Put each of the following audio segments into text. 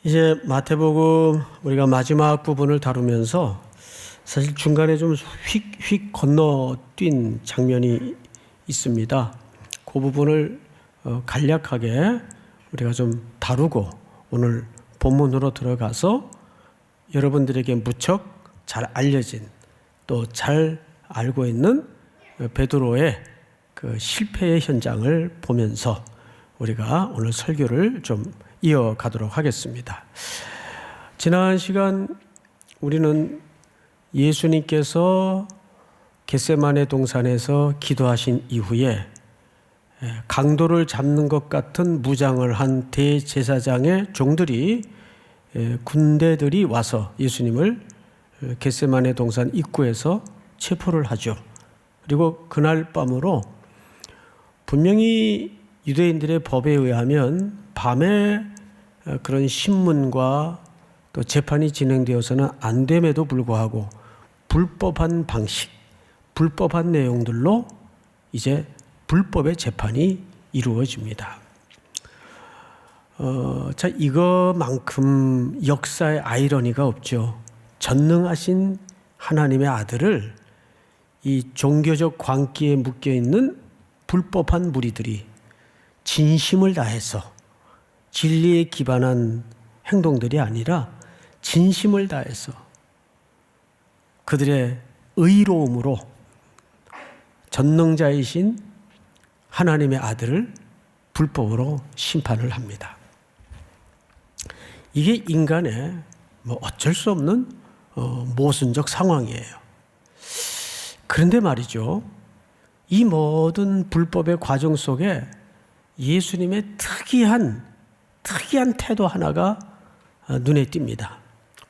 이제 마태복음 우리가 마지막 부분을 다루면서 사실 중간에 좀 휙휙 건너뛴 장면이 있습니다. 그 부분을 간략하게 우리가 좀 다루고 오늘 본문으로 들어가서 여러분들에게 무척 잘 알려진 또 잘 알고 있는 베드로의 그 실패의 현장을 보면서 우리가 오늘 설교를 좀 이어가도록 하겠습니다. 지난 시간 우리는 예수님께서 겟세마네 동산에서 기도하신 이후에 강도를 잡는 것 같은 무장을 한 대제사장의 종들이 군대들이 와서 예수님을 겟세마네 동산 입구에서 체포를 하죠. 그리고 그날 밤으로 분명히 유대인들의 법에 의하면 밤에 그런 신문과 또 재판이 진행되어서는 안 됨에도 불구하고 불법한 방식, 불법한 내용들로 이제 불법의 재판이 이루어집니다. 자, 이거만큼 역사의 아이러니가 없죠. 전능하신 하나님의 아들을 이 종교적 광기에 묶여있는 불법한 무리들이 진심을 다해서 진리에 기반한 행동들이 아니라 진심을 다해서 그들의 의로움으로 전능자이신 하나님의 아들을 불법으로 심판을 합니다. 이게 인간의 어쩔 수 없는 모순적 상황이에요. 그런데 말이죠, 이 모든 불법의 과정 속에 예수님의 특이한 태도 하나가 눈에 띕니다.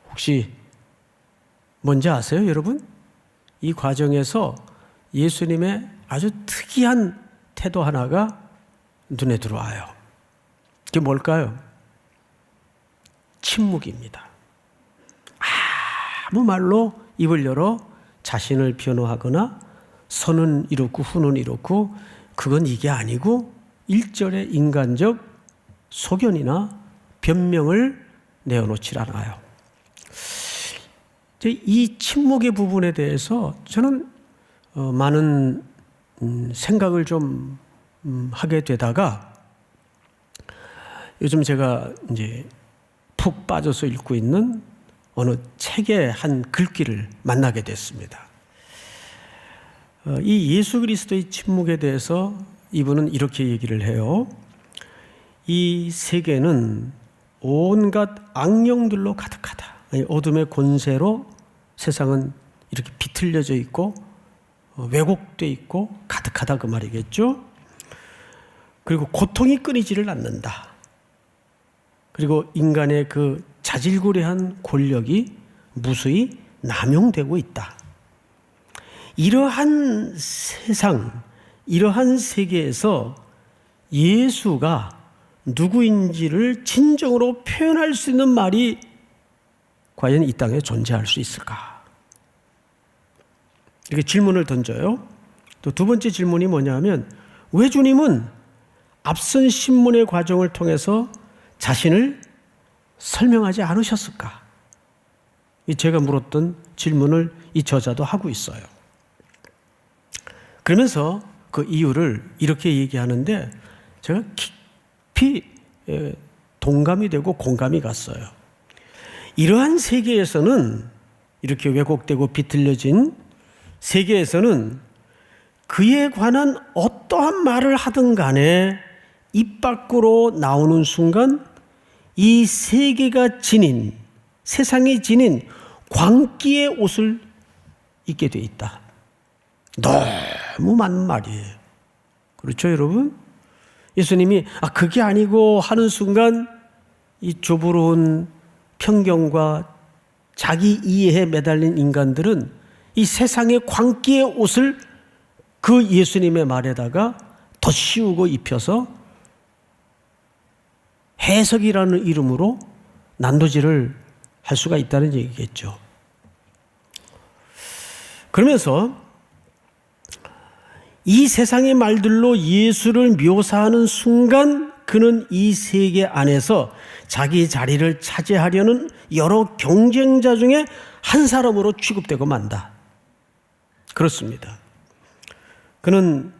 혹시 뭔지 아세요, 여러분? 이 과정에서 예수님의 아주 특이한 태도 하나가 눈에 들어와요. 그게 뭘까요? 침묵입니다. 아무 말로 입을 열어 자신을 변호하거나 선은 이렇고 후는 이렇고 그건 이게 아니고 일절의 인간적 소견이나 변명을 내어놓질 않아요. 이 침묵의 부분에 대해서 저는 많은 생각을 좀 하게 되다가 요즘 제가 이제 푹 빠져서 읽고 있는 어느 책의 한 글귀를 만나게 됐습니다. 이 예수 그리스도의 침묵에 대해서 이분은 이렇게 얘기를 해요. 이 세계는 온갖 악령들로 가득하다. 어둠의 권세로 세상은 이렇게 비틀려져 있고 왜곡되어 있고 가득하다 그 말이겠죠. 그리고 고통이 끊이지를 않는다. 그리고 인간의 그 자질구레한 권력이 무수히 남용되고 있다. 이러한 세상, 이러한 세계에서 예수가 누구인지를 진정으로 표현할 수 있는 말이 과연 이 땅에 존재할 수 있을까? 이렇게 질문을 던져요. 또 두 번째 질문이 뭐냐면 왜 주님은 앞선 신문의 과정을 통해서 자신을 설명하지 않으셨을까? 제가 물었던 질문을 이 저자도 하고 있어요. 그러면서 그 이유를 이렇게 얘기하는데 제가 깊이 동감이 되고 공감이 갔어요. 이러한 세계에서는 이렇게 왜곡되고 비틀려진 세계에서는 그에 관한 어떠한 말을 하든 간에 입 밖으로 나오는 순간 이 세계가 지닌, 세상이 지닌 광기의 옷을 입게 돼 있다. 너무 맞는 말이에요. 그렇죠, 여러분? 예수님이 그게 아니고 하는 순간 이 조부러운 편견과 자기 이해에 매달린 인간들은 이 세상의 광기의 옷을 그 예수님의 말에다가 더 씌우고 입혀서 해석이라는 이름으로 난도질을 할 수가 있다는 얘기겠죠. 그러면서 이 세상의 말들로 예수를 묘사하는 순간 그는 이 세계 안에서 자기 자리를 차지하려는 여러 경쟁자 중에 한 사람으로 취급되고 만다. 그렇습니다. 그는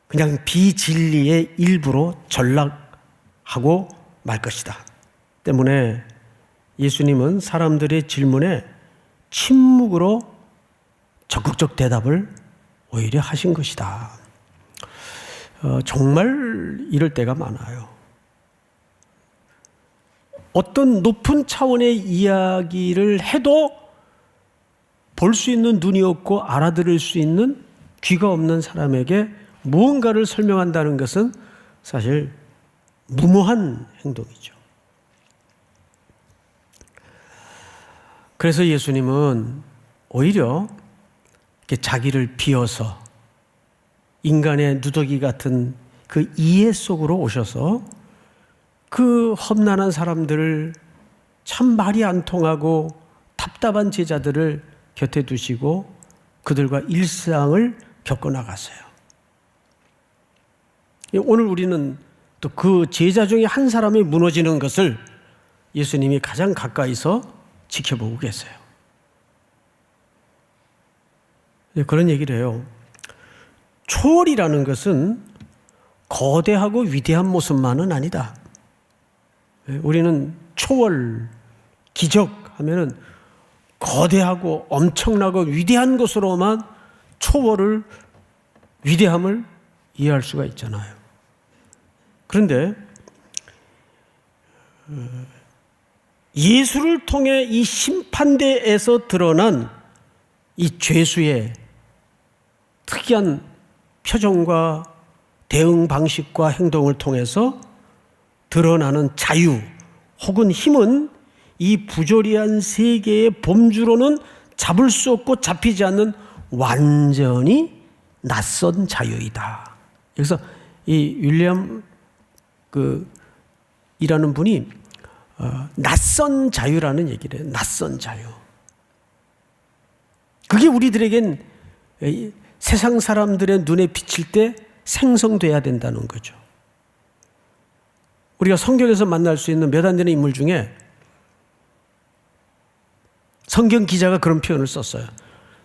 그냥 비진리의 일부로 전락하고 말 것이다. 때문에 예수님은 사람들의 질문에 침묵으로 적극적 대답을 오히려 하신 것이다. 정말 이럴 때가 많아요. 어떤 높은 차원의 이야기를 해도 볼 수 있는 눈이 없고 알아들을 수 있는 귀가 없는 사람에게 무언가를 설명한다는 것은 사실 무모한 행동이죠. 그래서 예수님은 오히려 자기를 비워서 인간의 누더기 같은 그 이해 속으로 오셔서 그 험난한 사람들을, 참 말이 안 통하고 답답한 제자들을 곁에 두시고 그들과 일상을 겪어나갔어요. 오늘 우리는 또 그 제자 중에 한 사람이 무너지는 것을 예수님이 가장 가까이서 지켜보고 계세요. 그런 얘기를 해요. 초월이라는 것은 거대하고 위대한 모습만은 아니다. 우리는 초월, 기적 하면은 거대하고 엄청나고 위대한 것으로만 초월을, 위대함을 이해할 수가 있잖아요. 그런데 예수를 통해 이 심판대에서 드러난 이 죄수의 특이한 표정과 대응 방식과 행동을 통해서 드러나는 자유 혹은 힘은 이 부조리한 세계의 범주로는 잡을 수 없고 잡히지 않는 완전히 낯선 자유이다. 여기서 이 윌리엄 이라는 분이 낯선 자유라는 얘기를 해요. 낯선 자유. 그게 우리들에겐 세상 사람들의 눈에 비칠 때 생성돼야 된다는 거죠. 우리가 성경에서 만날 수 있는 몇 안 되는 인물 중에 성경 기자가 그런 표현을 썼어요.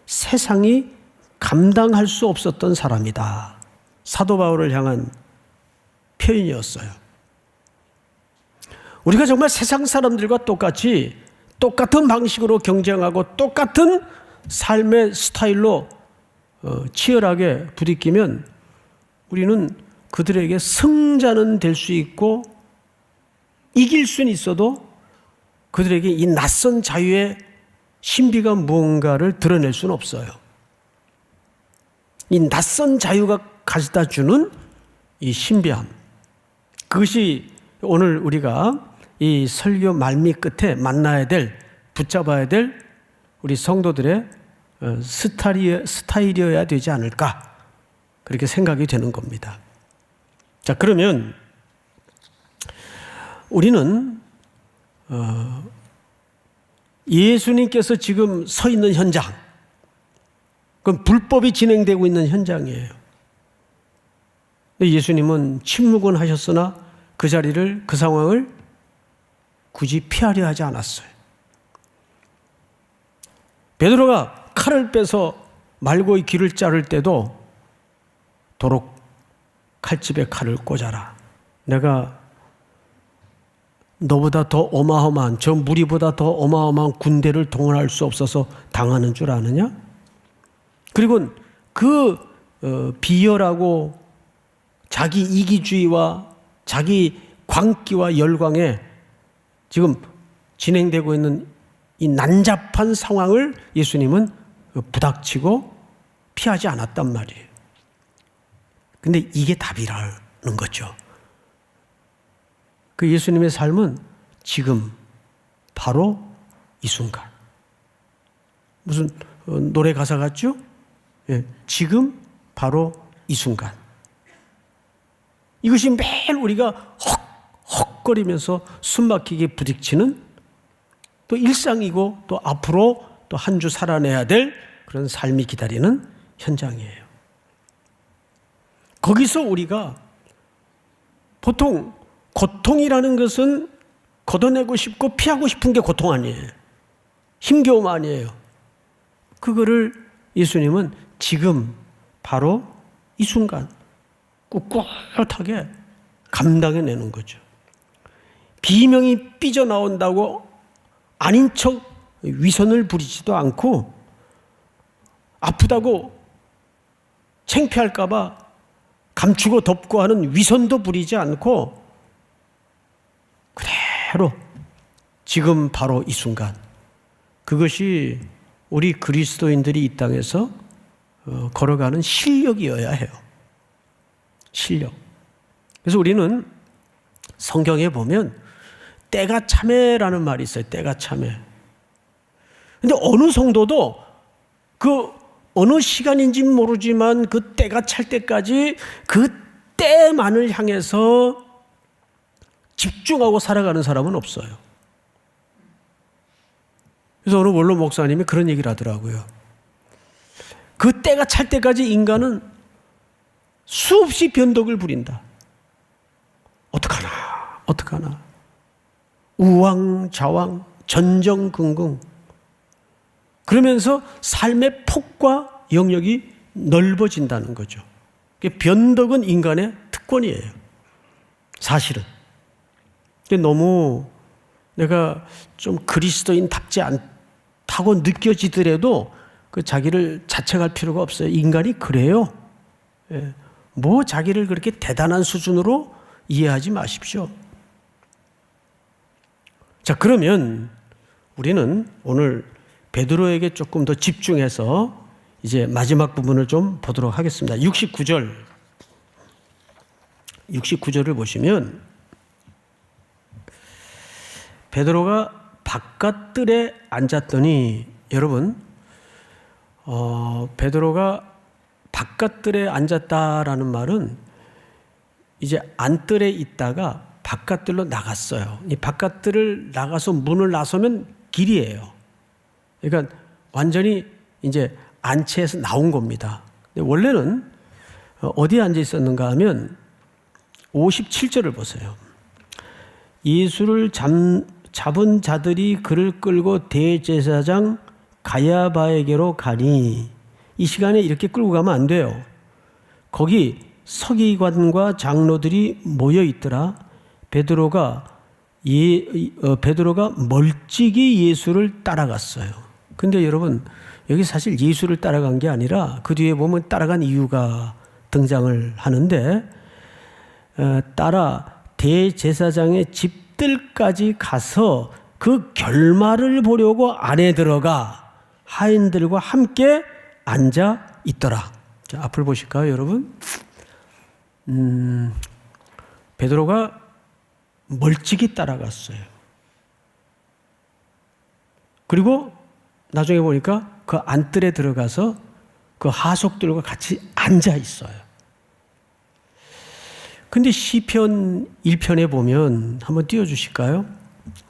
세상이 감당할 수 없었던 사람이다. 사도 바울을 향한 표현이었어요. 우리가 정말 세상 사람들과 똑같이 똑같은 방식으로 경쟁하고 똑같은 삶의 스타일로 치열하게 부딪히면 우리는 그들에게 승자는 될 수 있고 이길 수는 있어도 그들에게 이 낯선 자유의 신비가 무언가를 드러낼 수는 없어요. 이 낯선 자유가 가져다 주는 이 신비함, 그것이 오늘 우리가 이 설교 말미 끝에 만나야 될, 붙잡아야 될 우리 성도들의 스타일이어야 되지 않을까, 그렇게 생각이 되는 겁니다. 자, 그러면 우리는 예수님께서 지금 서 있는 현장, 그건 불법이 진행되고 있는 현장이에요. 예수님은 침묵은 하셨으나 그 자리를, 그 상황을 굳이 피하려 하지 않았어요. 베드로가 칼을 빼서 말고의 귀를 자를 때도 도록 칼집에 칼을 꽂아라. 내가 너보다 더 어마어마한, 저 무리보다 더 어마어마한 군대를 동원할 수 없어서 당하는 줄 아느냐? 그리고 그 비열하고 자기 이기주의와 자기 광기와 열광에 지금 진행되고 있는 이 난잡한 상황을 예수님은 부닥치고 피하지 않았단 말이에요. 근데 이게 답이라는 거죠. 그 예수님의 삶은 지금 바로 이 순간. 무슨 노래 가사 같죠? 예, 지금 바로 이 순간. 이것이 매일 우리가 헉헉거리면서 숨막히게 부딪히는 또 일상이고 또 앞으로 또 한 주 살아내야 될 그런 삶이 기다리는 현장이에요. 거기서 우리가 보통 고통이라는 것은 걷어내고 싶고 피하고 싶은 게 고통 아니에요. 힘겨움 아니에요. 그거를 예수님은 지금 바로 이 순간 꿋꿋하게 감당해내는 거죠. 비명이 삐져나온다고 아닌 척 위선을 부리지도 않고 아프다고 창피할까 봐 감추고 덮고 하는 위선도 부리지 않고 그대로 지금 바로 이 순간, 그것이 우리 그리스도인들이 이 땅에서 걸어가는 실력이어야 해요. 실력. 그래서 우리는 성경에 보면 때가 참에라는 말이 있어요. 때가 참에. 근데 어느 성도도 그 어느 시간인지 모르지만 그 때가 찰 때까지 그 때만을 향해서 집중하고 살아가는 사람은 없어요. 그래서 어느 원로 목사님이 그런 얘기를 하더라고요. 그 때가 찰 때까지 인간은 수없이 변덕을 부린다. 어떡하나. 우왕좌왕, 전정긍긍. 그러면서 삶의 폭과 영역이 넓어진다는 거죠. 변덕은 인간의 특권이에요. 사실은. 근데 너무 내가 좀 그리스도인답지 않다고 느껴지더라도 그 자기를 자책할 필요가 없어요. 인간이 그래요. 예. 뭐 자기를 그렇게 대단한 수준으로 이해하지 마십시오. 자, 그러면 우리는 오늘 베드로에게 조금 더 집중해서 이제 마지막 부분을 좀 보도록 하겠습니다. 69절을 보시면 베드로가 바깥뜰에 앉았더니, 여러분, 베드로가 바깥뜰에 앉았다라는 말은 이제 안뜰에 있다가 바깥뜰로 나갔어요. 이 바깥뜰을 나가서 문을 나서면 길이에요. 그러니까 완전히 이제 안채에서 나온 겁니다. 근데 원래는 어디에 앉아 있었는가 하면 57절을 보세요. 예수를 잡은 자들이 그를 끌고 대제사장 가야바에게로 가니, 이 시간에 이렇게 끌고 가면 안 돼요. 거기 서기관과 장로들이 모여 있더라. 베드로가 멀찍이 예수를 따라갔어요. 근데 여러분, 여기 사실 예수를 따라간 게 아니라 그 뒤에 보면 따라간 이유가 등장을 하는데, 따라 대제사장의 집들까지 가서 그 결말을 보려고 안에 들어가 하인들과 함께 앉아 있더라. 자, 앞을 보실까요, 여러분? 베드로가 멀찍이 따라갔어요. 그리고 나중에 보니까 그 안뜰에 들어가서 그 하속들과 같이 앉아 있어요. 근데 시편 1편에 보면 한번 띄워주실까요?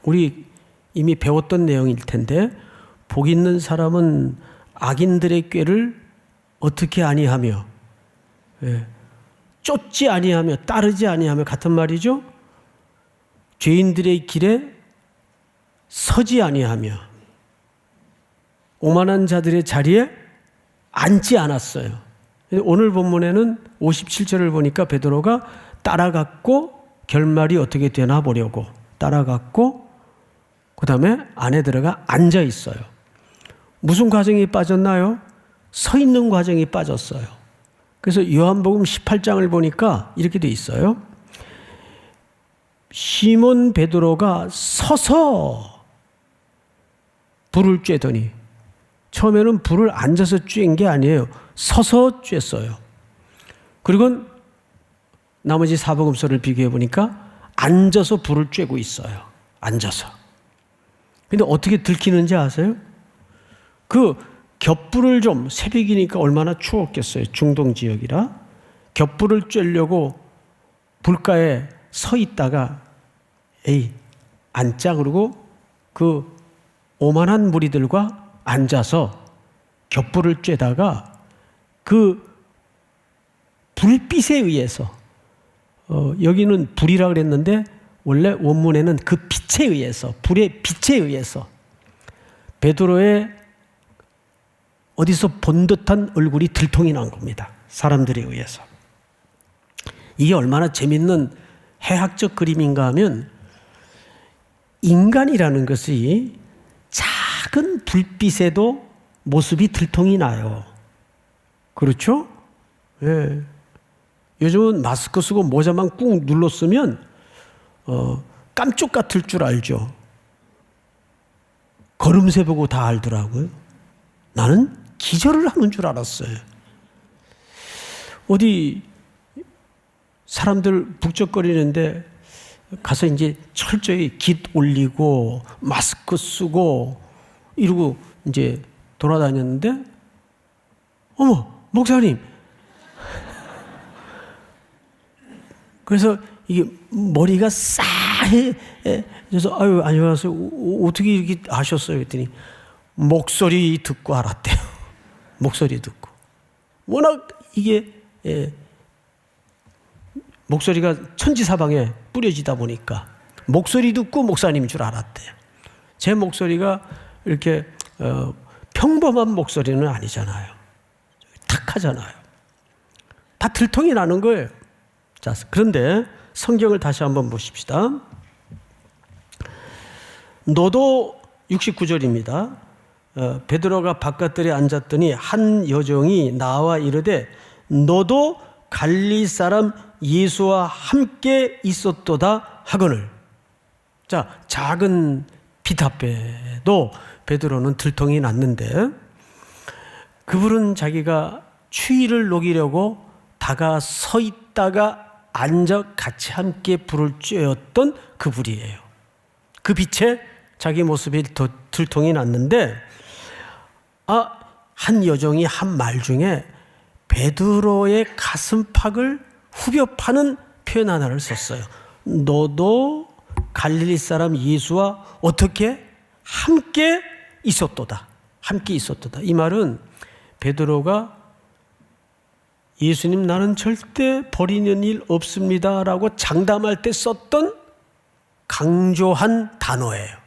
우리 이미 배웠던 내용일 텐데, 복 있는 사람은 악인들의 꾀를 어떻게 아니하며, 쫓지 아니하며 따르지 아니하며, 같은 말이죠. 죄인들의 길에 서지 아니하며 오만한 자들의 자리에 앉지 않았어요. 오늘 본문에는 57절을 보니까 베드로가 따라갔고 결말이 어떻게 되나 보려고 따라갔고 그 다음에 안에 들어가 앉아 있어요. 무슨 과정이 빠졌나요? 서 있는 과정이 빠졌어요. 그래서 요한복음 18장을 보니까 이렇게 돼 있어요. 시몬 베드로가 서서 불을 쬐더니, 처음에는 불을 앉아서 쬐는 게 아니에요. 서서 쬐어요. 그리고 나머지 사복음서를 비교해 보니까 앉아서 불을 쬐고 있어요. 앉아서. 근데 어떻게 들키는지 아세요? 그 겹불을 좀, 새벽이니까 얼마나 추웠겠어요. 중동 지역이라. 겹불을 쬐려고 불가에 서 있다가 앉자 그러고 그 오만한 무리들과 앉아서 겹불을 쬐다가 그 불빛에 의해서 여기는 불이라 그랬는데 원래 원문에는 그 빛에 의해서, 불의 빛에 의해서 베드로의 어디서 본 듯한 얼굴이 들통이 난 겁니다. 사람들에 의해서. 이게 얼마나 재밌는 해학적 그림인가 하면, 인간이라는 것이 작은 불빛에도 모습이 들통이 나요. 그렇죠? 예. 요즘은 마스크 쓰고 모자만 꾹 눌러 쓰면 깜쪽 같을 줄 알죠. 걸음새 보고 다 알더라고요. 나는 기절을 하는 줄 알았어요. 어디 사람들 북적거리는데 가서 이제 철저히 깃 올리고 마스크 쓰고 이러고 이제 돌아다녔는데, 어머, 목사님. 그래서 이게 머리가 싸해. 그래서 아유, 안녕하세요. 어떻게 이렇게 아셨어요? 그랬더니 목소리 듣고 알았대요. 목소리 듣고. 워낙 이게 목소리가 천지사방에 뿌려지다 보니까 목소리 듣고 목사님인 줄 알았대요. 제 목소리가 이렇게 평범한 목소리는 아니잖아요. 탁하잖아요. 다 들통이 나는 거예요. 자, 그런데 성경을 다시 한번 보십시다. 너도 69절입니다. 베드로가 바깥들에 앉았더니 한 여종이 나와 이르되 너도 갈릴리 사람 예수와 함께 있었도다 하거늘. 자, 작은 빛 앞에도 베드로는 들통이 났는데, 그분은 자기가 추위를 녹이려고 다가서 있다가 앉아 같이 함께 불을 쬐었던 그 불이에요. 그 빛에 자기 모습이 더 들통이 났는데, 한 여종이 한 말 중에 베드로의 가슴팍을 후벼 파는 표현 하나를 썼어요. 너도 갈릴리 사람 예수와 어떻게 함께 있었도다. 함께 있었도다. 이 말은 베드로가 예수님 나는 절대 버리는 일 없습니다 라고 장담할 때 썼던 강조한 단어예요.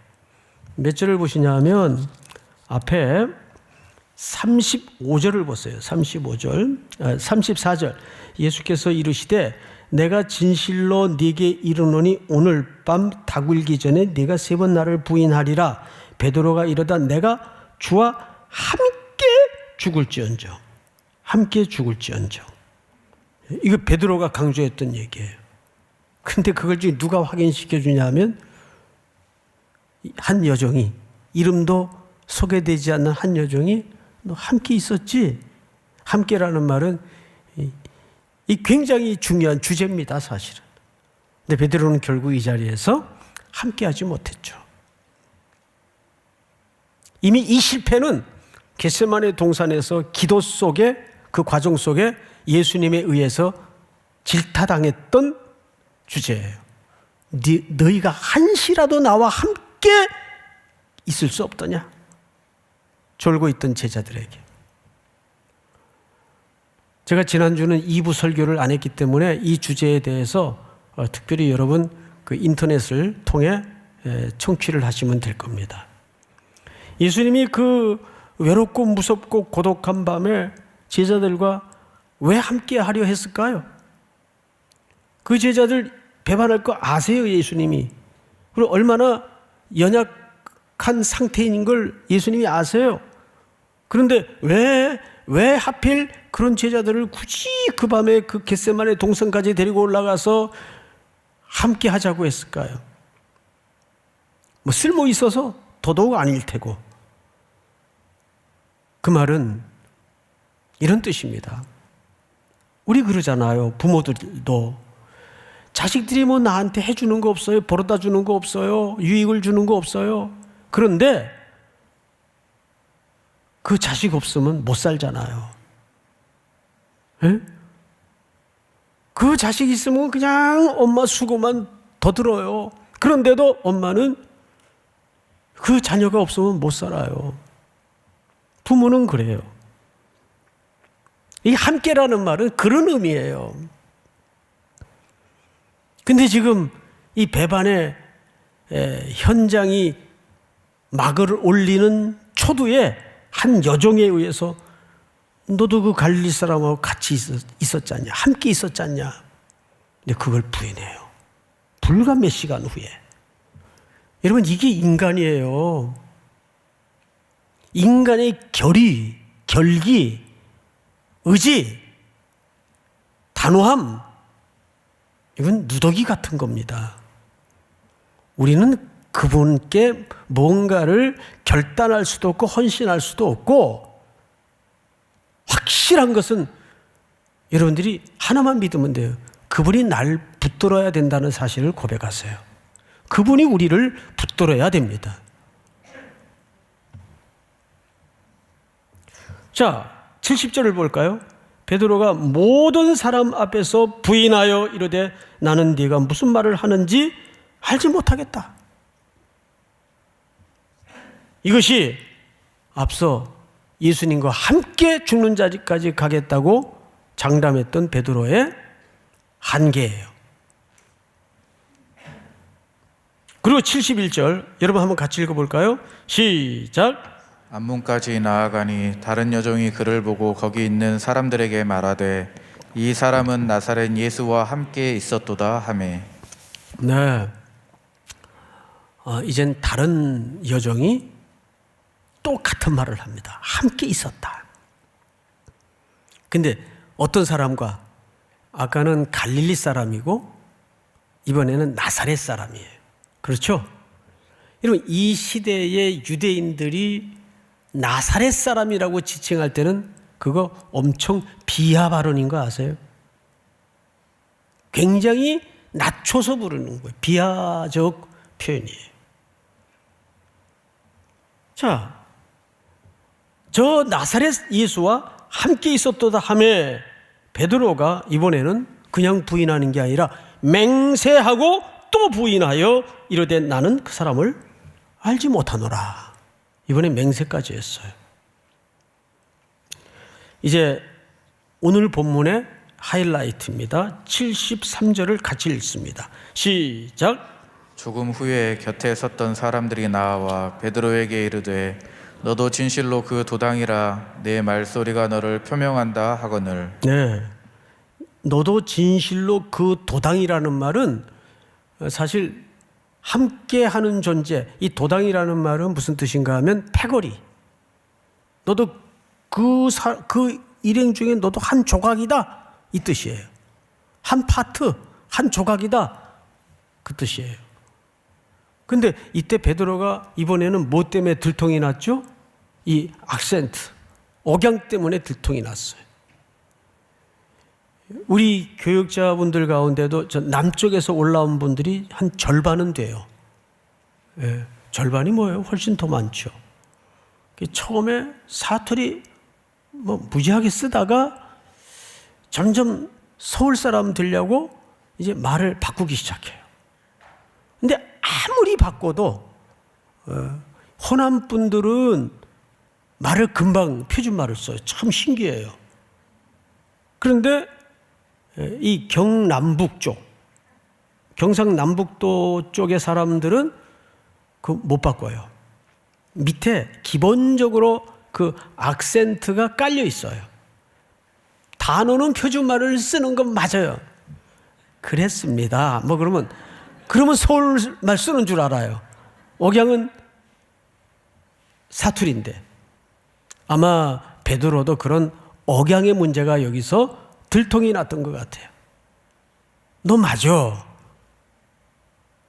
몇 절을 보시냐 하면 앞에 35절을 보세요. 34절. 예수께서 이르시되 내가 진실로 네게 이르노니 오늘 밤 닭울기 전에 네가 3번 나를 부인하리라. 베드로가 이르다 내가 주와 함께 죽을지언정. 함께 죽을지언정. 이거 베드로가 강조했던 얘기예요. 근데 그걸 지금 누가 확인시켜 주냐면 한 여종이, 이름도 소개되지 않는 한 여종이 너 함께 있었지? 함께라는 말은 이 굉장히 중요한 주제입니다, 사실은. 근데 베드로는 결국 이 자리에서 함께하지 못했죠. 이미 이 실패는 겟세마네 동산에서 기도 속에, 그 과정 속에 예수님에 의해서 질타당했던 주제예요. 너희가 한시라도 나와 함께 있을 수 없더냐? 졸고 있던 제자들에게. 제가 지난주는 2부 설교를 안 했기 때문에 이 주제에 대해서 특별히 여러분 그 인터넷을 통해 청취를 하시면 될 겁니다. 예수님이 그 외롭고 무섭고 고독한 밤에 제자들과 왜 함께 하려 했을까요? 그 제자들 배반할 거 아세요, 예수님이. 그리고 얼마나 연약한 상태인 걸 예수님이 아세요. 그런데 왜 하필 그런 제자들을 굳이 그 밤에 그 겟세마네 동산까지 데리고 올라가서 함께 하자고 했을까요? 뭐 쓸모 있어서 더더욱 아닐 테고. 그 말은 이런 뜻입니다. 우리 그러잖아요. 부모들도 자식들이 뭐 나한테 해주는 거 없어요. 벌어다 주는 거 없어요. 유익을 주는 거 없어요. 그런데 그 자식 없으면 못 살잖아요. 에? 그 자식 있으면 그냥 엄마 수고만 더 들어요. 그런데도 엄마는 그 자녀가 없으면 못 살아요. 부모는 그래요. 이 함께라는 말은 그런 의미예요. 근데 지금 이 배반의 현장이 막을 올리는 초두에 한 여종에 의해서 너도 그 갈릴리 사람하고 같이 있었지 않냐? 함께 있었지 않냐? 근데 그걸 부인해요. 불과 몇 시간 후에. 여러분, 이게 인간이에요. 인간의 결의, 결기, 의지, 단호함, 이건 누더기 같은 겁니다. 우리는 그분께 뭔가를 결단할 수도 없고 헌신할 수도 없고, 확실한 것은 여러분들이 하나만 믿으면 돼요. 그분이 날 붙들어야 된다는 사실을 고백하세요. 그분이 우리를 붙들어야 됩니다. 자, 70절을 볼까요? 베드로가 모든 사람 앞에서 부인하여 이르되 나는 네가 무슨 말을 하는지 알지 못하겠다. 이것이 앞서 예수님과 함께 죽는 자리까지 가겠다고 장담했던 베드로의 한계예요. 그리고 71절 여러분 한번 같이 읽어볼까요? 시작. 안문까지 나아가니 다른 여종이 그를 보고 거기 있는 사람들에게 말하되 이 사람은 나사렛 예수와 함께 있었도다 하매. 네. 이젠 다른 여종이 똑같은 말을 합니다. 함께 있었다. 근데 어떤 사람과? 아까는 갈릴리 사람이고 이번에는 나사렛 사람이에요. 그렇죠? 여러분, 이 시대의 유대인들이 나사렛 사람이라고 지칭할 때는 그거 엄청 비하 발언인 거 아세요? 굉장히 낮춰서 부르는 거예요. 비하적 표현이에요. 자, 저 나사렛 예수와 함께 있었도다 하며 베드로가 이번에는 그냥 부인하는 게 아니라 맹세하고 또 부인하여 이르되 나는 그 사람을 알지 못하노라. 이번에 맹세까지 했어요. 이제 오늘 본문의 하이라이트입니다. 73절을 같이 읽습니다. 시작. 조금 후에 곁에 섰던 사람들이 나와 베드로에게 이르되 너도 진실로 그 도당이라 내 말소리가 너를 표명한다 하거늘. 네, 너도 진실로 그 도당이라는 말은 사실 함께하는 존재, 이 도당이라는 말은 무슨 뜻인가 하면 패거리. 너도 그 일행 중에 너도 한 조각이다, 이 뜻이에요. 한 파트, 한 조각이다, 그 뜻이에요. 근데 이때 베드로가 이번에는 뭐 때문에 들통이 났죠? 이 악센트, 억양 때문에 들통이 났어요. 우리 교육자분들 가운데도 저 남쪽에서 올라온 분들이 한 절반은 돼요. 예, 절반이 뭐예요? 훨씬 더 많죠. 처음에 사투리 무지하게 쓰다가 점점 서울 사람 되려고 이제 말을 바꾸기 시작해요. 근데 아무리 바꿔도 호남 분들은 말을 금방 표준말을 써요. 참 신기해요. 그런데 이 경남북 쪽, 경상남북도 쪽의 사람들은 그 못 바꿔요. 밑에 기본적으로 그 악센트가 깔려 있어요. 단어는 표준말을 쓰는 건 맞아요. 그랬습니다. 그러면 서울말 쓰는 줄 알아요. 억양은 사투리인데 아마 베드로도 그런 억양의 문제가 여기서 들통이 났던 것 같아요. 너 맞아.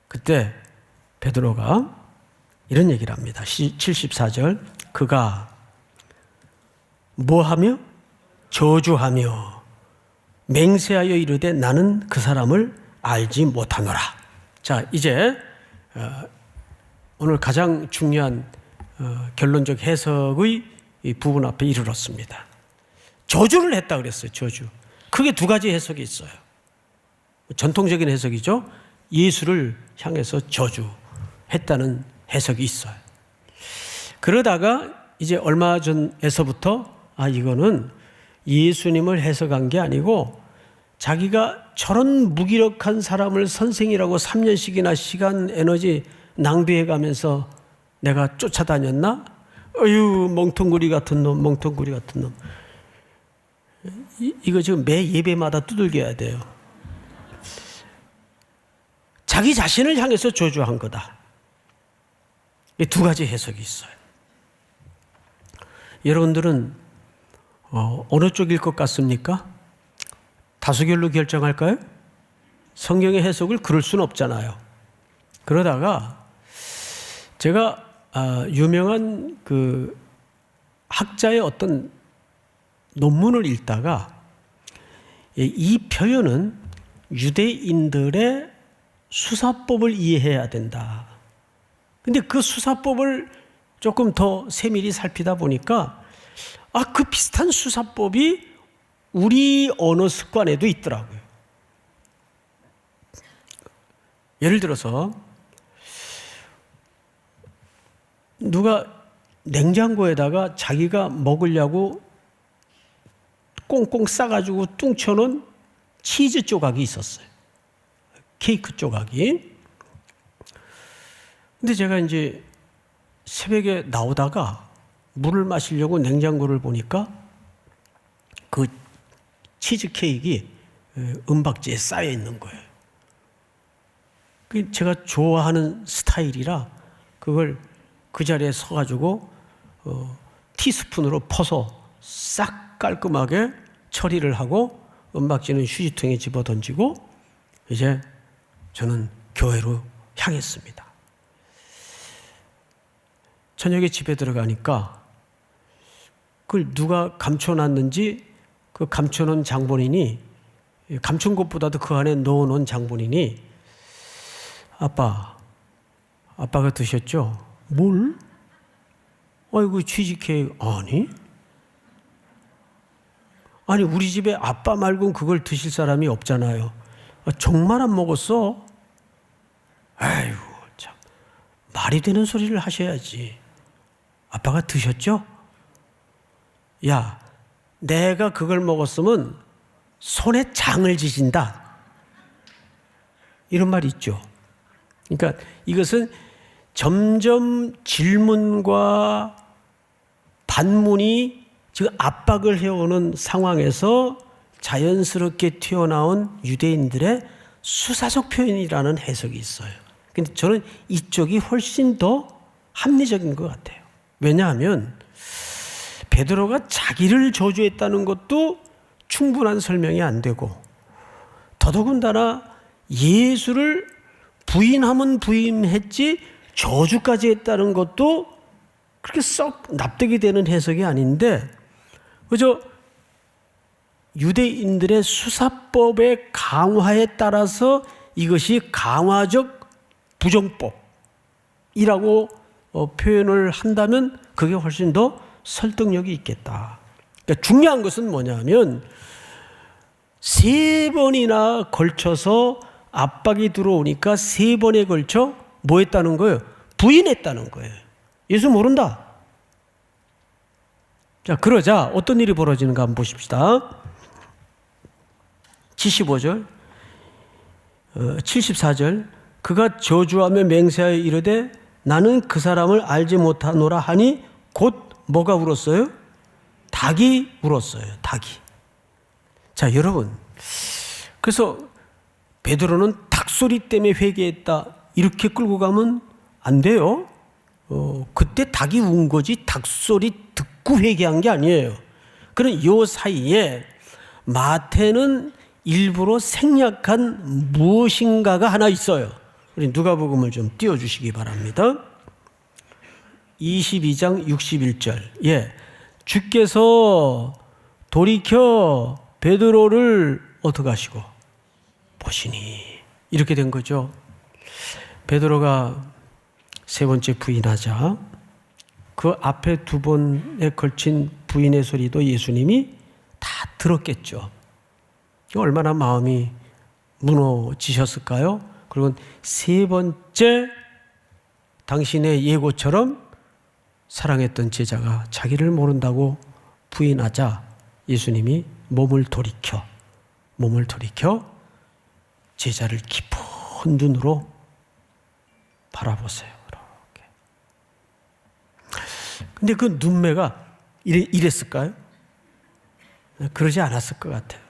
그때 베드로가 이런 얘기를 합니다. 74절. 그가 뭐하며? 저주하며 맹세하여 이르되 나는 그 사람을 알지 못하노라. 자, 이제 오늘 가장 중요한 결론적 해석의 이 부분 앞에 이르렀습니다. 저주를 했다 그랬어요. 저주. 크게 두 가지 해석이 있어요. 전통적인 해석이죠. 예수를 향해서 저주했다는 해석이 있어요. 그러다가 이제 얼마 전에서부터 이거는 예수님을 해석한 게 아니고 자기가 저런 무기력한 사람을 선생이라고 3년씩이나 시간, 에너지 낭비해 가면서 내가 쫓아다녔나? 어휴, 멍텅구리 같은 놈, 멍텅구리 같은 놈. 이거 지금 매 예배마다 두들겨야 돼요. 자기 자신을 향해서 저주한 거다. 이 두 가지 해석이 있어요. 여러분들은 어느 쪽일 것 같습니까? 다수결로 결정할까요? 성경의 해석을 그럴 수는 없잖아요. 그러다가 제가 유명한 그 학자의 어떤 논문을 읽다가 이 표현은 유대인들의 수사법을 이해해야 된다. 근데 그 수사법을 조금 더 세밀히 살피다 보니까 그 비슷한 수사법이 우리 언어 습관에도 있더라고요. 예를 들어서 누가 냉장고에다가 자기가 먹으려고 꽁꽁 싸가지고 뚱쳐놓은 치즈 조각이 있었어요. 케이크 조각이. 근데 제가 이제 새벽에 나오다가 물을 마시려고 냉장고를 보니까 그 치즈 케이크가 은박지에 쌓여 있는 거예요. 제가 좋아하는 스타일이라 그걸 그 자리에 서가지고 티스푼으로 퍼서 싹 깔끔하게 처리를 하고 은박지는 휴지통에 집어 던지고 이제 저는 교회로 향했습니다. 저녁에 집에 들어가니까 그걸 누가 감춰놨는지 그 감춰놓은 장본인이 감춘 것보다도 그 안에 넣어놓은 장본인이 아빠가 드셨죠? 뭘? 아이고 치즈케이크. 아니 우리 집에 아빠 말고는 그걸 드실 사람이 없잖아요. 정말 안 먹었어? 아이고 참 말이 되는 소리를 하셔야지. 아빠가 드셨죠? 야, 내가 그걸 먹었으면 손에 장을 지진다. 이런 말이 있죠. 그러니까 이것은 점점 질문과 반문이 지금 압박을 해오는 상황에서 자연스럽게 튀어나온 유대인들의 수사적 표현이라는 해석이 있어요. 근데 저는 이쪽이 훨씬 더 합리적인 것 같아요. 왜냐하면 베드로가 자기를 저주했다는 것도 충분한 설명이 안 되고 더더군다나 예수를 부인하면 부인했지 저주까지 했다는 것도 그렇게 썩 납득이 되는 해석이 아닌데 그저 유대인들의 수사법의 강화에 따라서 이것이 강화적 부정법이라고 표현을 한다면 그게 훨씬 더 설득력이 있겠다. 그러니까 중요한 것은 뭐냐면 3번이나 걸쳐서 압박이 들어오니까 3번에 걸쳐 뭐 했다는 거예요? 부인했다는 거예요. 예수 모른다. 자, 그러자 어떤 일이 벌어지는가 한번 보십시다. 75절, 74절. 그가 저주하며 맹세하여 이르되 나는 그 사람을 알지 못하노라 하니 곧 뭐가 울었어요? 닭이 울었어요. 닭이. 자, 여러분. 그래서 베드로는 닭소리 때문에 회개했다. 이렇게 끌고 가면 안 돼요. 그때 닭이 운 거지 닭소리 듣고 회개한 게 아니에요. 그런 요 사이에 마태는 일부러 생략한 무엇인가가 하나 있어요. 우리 누가복음을 좀 띄워주시기 바랍니다. 22장 61절. 예, 주께서 돌이켜 베드로를 어떻게 하시고 보시니 이렇게 된 거죠. 베드로가 3번째 부인하자 그 앞에 2번에 걸친 부인의 소리도 예수님이 다 들었겠죠. 얼마나 마음이 무너지셨을까요? 그리고 3번째 당신의 예고처럼 사랑했던 제자가 자기를 모른다고 부인하자 예수님이 몸을 돌이켜 제자를 깊은 눈으로 바라보세요. 이렇게. 근데 그 눈매가 이랬을까요? 그러지 않았을 것 같아요.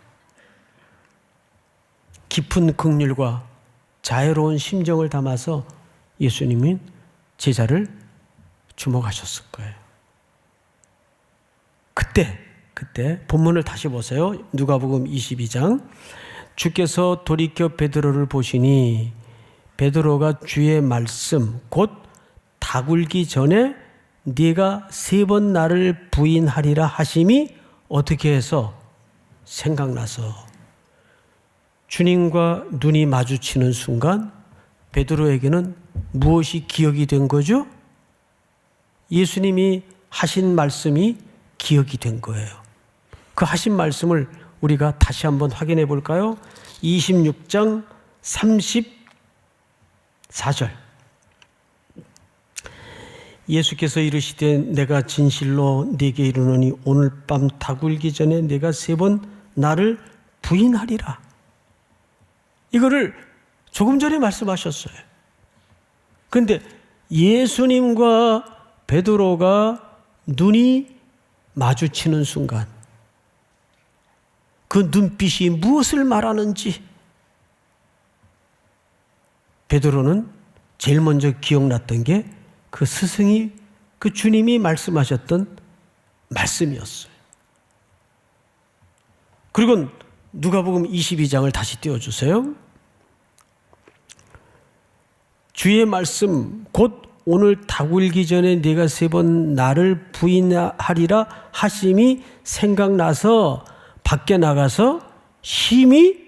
깊은 긍휼과 자애로운 심정을 담아서 예수님은 제자를 주목하셨을 거예요. 그때 본문을 다시 보세요. 누가복음 22장. 주께서 돌이켜 베드로를 보시니 베드로가 주의 말씀 곧 닭 울기 전에 네가 3번 나를 부인하리라 하심이 어떻게 해서 생각나서 주님과 눈이 마주치는 순간 베드로에게는 무엇이 기억이 된 거죠? 예수님이 하신 말씀이 기억이 된 거예요. 그 하신 말씀을 우리가 다시 한번 확인해 볼까요? 26장 34절. 예수께서 이르시되 내가 진실로 네게 이르노니 오늘 밤 닭 울기 전에 네가 3번 나를 부인하리라. 이거를 조금 전에 말씀하셨어요. 그런데 예수님과 베드로가 눈이 마주치는 순간 그 눈빛이 무엇을 말하는지 베드로는 제일 먼저 기억났던 게 그 스승이 그 주님이 말씀하셨던 말씀이었어요. 그리고 누가복음 22장을 다시 띄워주세요. 주의 말씀 곧 오늘 닭 울기 전에 네가 3번 나를 부인하리라 하심이 생각나서 밖에 나가서 심히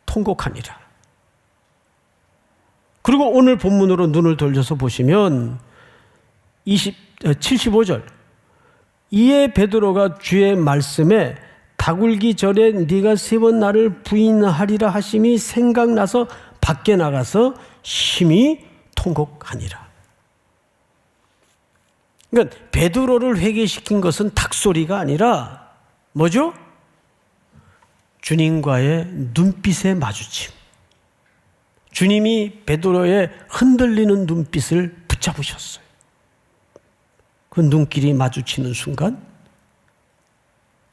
통곡하니라. 그리고 오늘 본문으로 눈을 돌려서 보시면 75절. 이에 베드로가 주의 말씀에 닭 울기 전에 네가 3번 나를 부인하리라 하심이 생각나서 밖에 나가서 심히 통곡하니라. 그러니까 베드로를 회개시킨 것은 닭소리가 아니라 뭐죠? 주님과의 눈빛의 마주침. 주님이 베드로의 흔들리는 눈빛을 붙잡으셨어요. 그 눈길이 마주치는 순간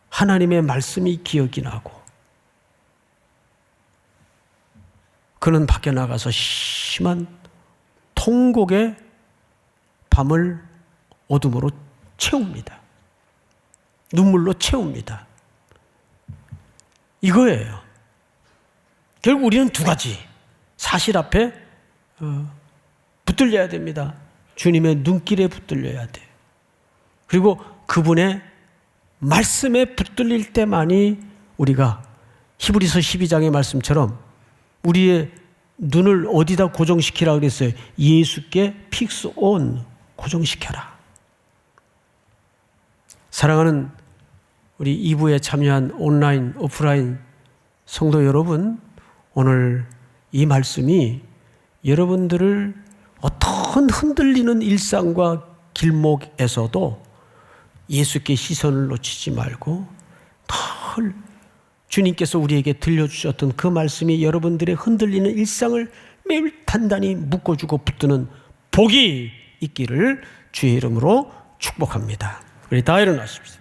하나님의 말씀이 기억이 나고 그는 밖에 나가서 심한 통곡의 밤을 어둠으로 채웁니다. 눈물로 채웁니다. 이거예요. 결국 우리는 두 가지 사실 앞에 붙들려야 됩니다. 주님의 눈길에 붙들려야 돼요. 그리고 그분의 말씀에 붙들릴 때만이 우리가 히브리서 12장의 말씀처럼 우리의 눈을 어디다 고정시키라 그랬어요? 예수께 픽스 온, 고정시켜라. 사랑하는 우리 2부에 참여한 온라인, 오프라인 성도 여러분, 오늘 이 말씀이 여러분들을 어떤 흔들리는 일상과 길목에서도 예수께 시선을 놓치지 말고 늘 주님께서 우리에게 들려주셨던 그 말씀이 여러분들의 흔들리는 일상을 매일 단단히 묶어주고 붙드는 복이 있기를 주의 이름으로 축복합니다. 우리 다 일어나십시오.